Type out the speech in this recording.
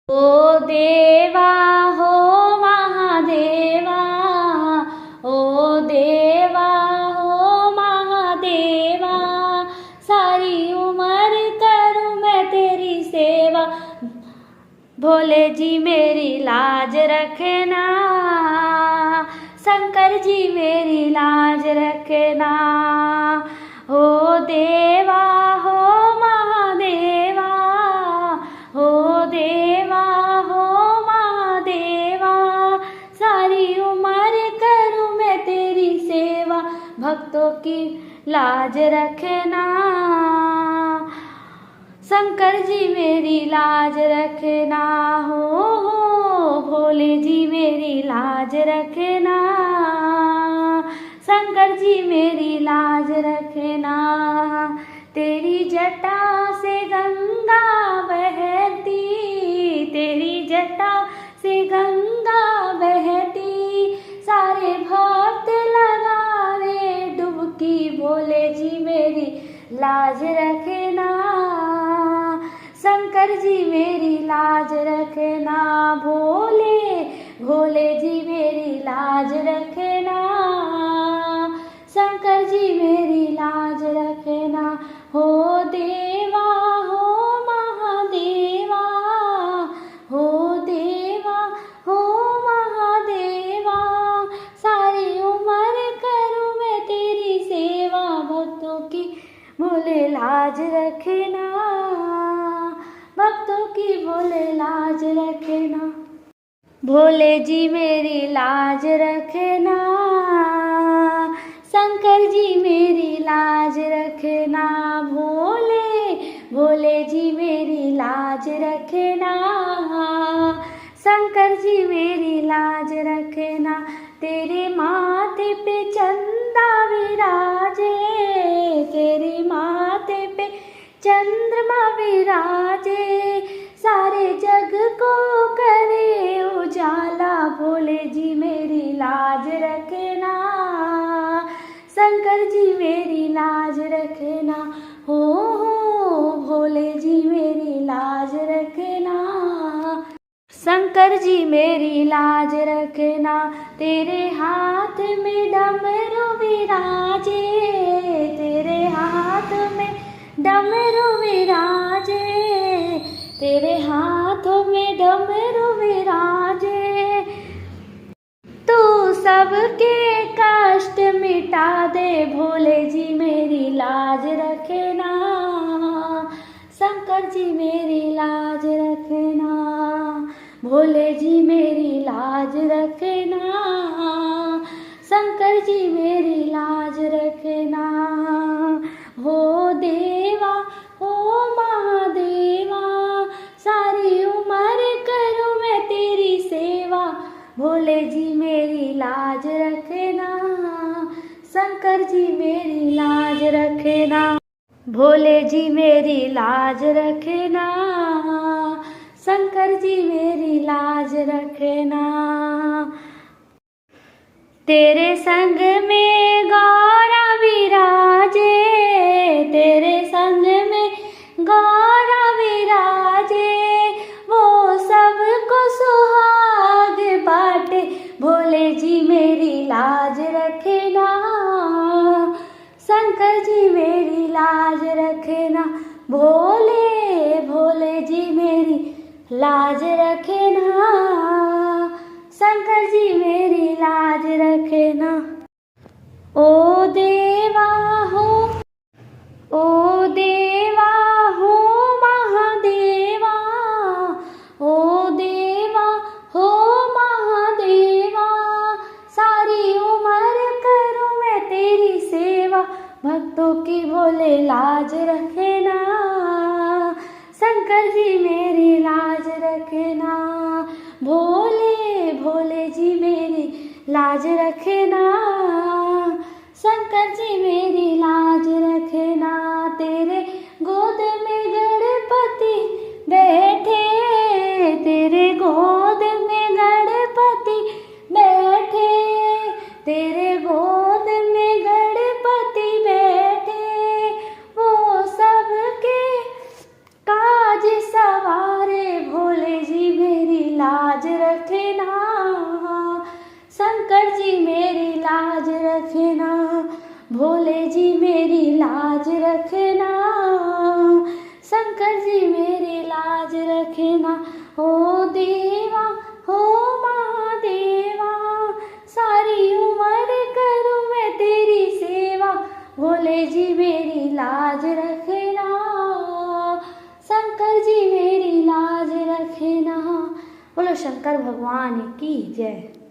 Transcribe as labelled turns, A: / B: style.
A: ओ देवा हो महादेवा, ओ देवा हो महादेवा, सारी उम्र करूं मैं तेरी सेवा। भोले जी मेरी लाज रखना, शंकर जी मेरी लाज रखना। ओ देवा हो महादेवा, हो देवा हो महादेवा, सारी उम्र करूं मैं तेरी सेवा। भक्तों की लाज रखना, शंकर जी मेरी लाज रखना। हो भोले जी मेरी लाज रखना, शंकर जी मेरी लाज रखना। तेरी जटा से गंगा बहती, तेरी जटा से गंगा बहती, सारे भक्त लगावे डुबकी। भोले जी मेरी लाज रखना, शंकर जी मेरी लाज रखना। भोले जी मेरी लाज रखना, शंकर जी मेरी लाज रखना। हो देवा हो महादेवा, हो देवा हो महादेवा, सारी उम्र करूं मैं तेरी सेवा। भक्तों की भोले लाज रखना, भक्तों की भोले लाज रखना। भोले जी मेरी लाज रखना, शंकर जी मेरी लाज रखना। भोले जी मेरी लाज रखना, शंकर जी मेरी लाज रखना। तेरे माथे पे चंदा विराजे, तेरे माथे पे चंद्रमा विराजे, सारे जग को करे उजाला। भोले जी मेरी लाज रखना, शंकर जी मेरी लाज रखना। हो भोले जी मेरी लाज रखना, शंकर जी मेरी लाज रखना। तेरे हाथ में डमरू विराजे, तेरे हाथ में डमरू विराजे, तेरे हाथों में डमरू विराजे। तू सबके कष्ट मिटा दे, भोले जी मेरी लाज रखना, शंकर जी मेरी लाज रखना। भोले जी मेरी लाज रखना, शंकर जी मेरी लाज रखना। हो देवा हो महादेवा, सारी उम्र करूं मैं तेरी सेवा। भोले जी मेरी लाज रखना, शंकर जी मेरी लाज रखना। भोले जी मेरी लाज रखना, शंकर जी मेरी लाज रखना। तेरे संग में गौरा विराजे, तेरे संग में गौरा विराजे, वो सबको सुहाग बाटे। भोले जी मेरी लाज रखना, शंकर जी मेरी लाज रखना। भोले जी मेरी लाज रखना, शंकर जी मेरी लाज रखना। ओ देवा हो, ओ देवा हो महादेवा, ओ देवा हो महादेवा, सारी उम्र करूं मैं तेरी सेवा। भक्तों की भोले लाज रखना, शंकर जी मेरी लाज रखना। भोले जी मेरी लाज रखना, शंकर जी मेरी लाज रखना। तेरे गोद में गणपति बैठे, तेरे गोद में गणपति बैठे, तेरे गोद में गणपति बैठे, वो सबके काज सवारे। भोले जी भोले जी मेरी लाज रखना, शंकर जी मेरी लाज रखना। हो देवा हो महादेवा, सारी उम्र करूँ मैं तेरी सेवा, भोले जी मेरी लाज रखना, शंकर जी मेरी लाज रखना। बोलो शंकर भगवान की जय।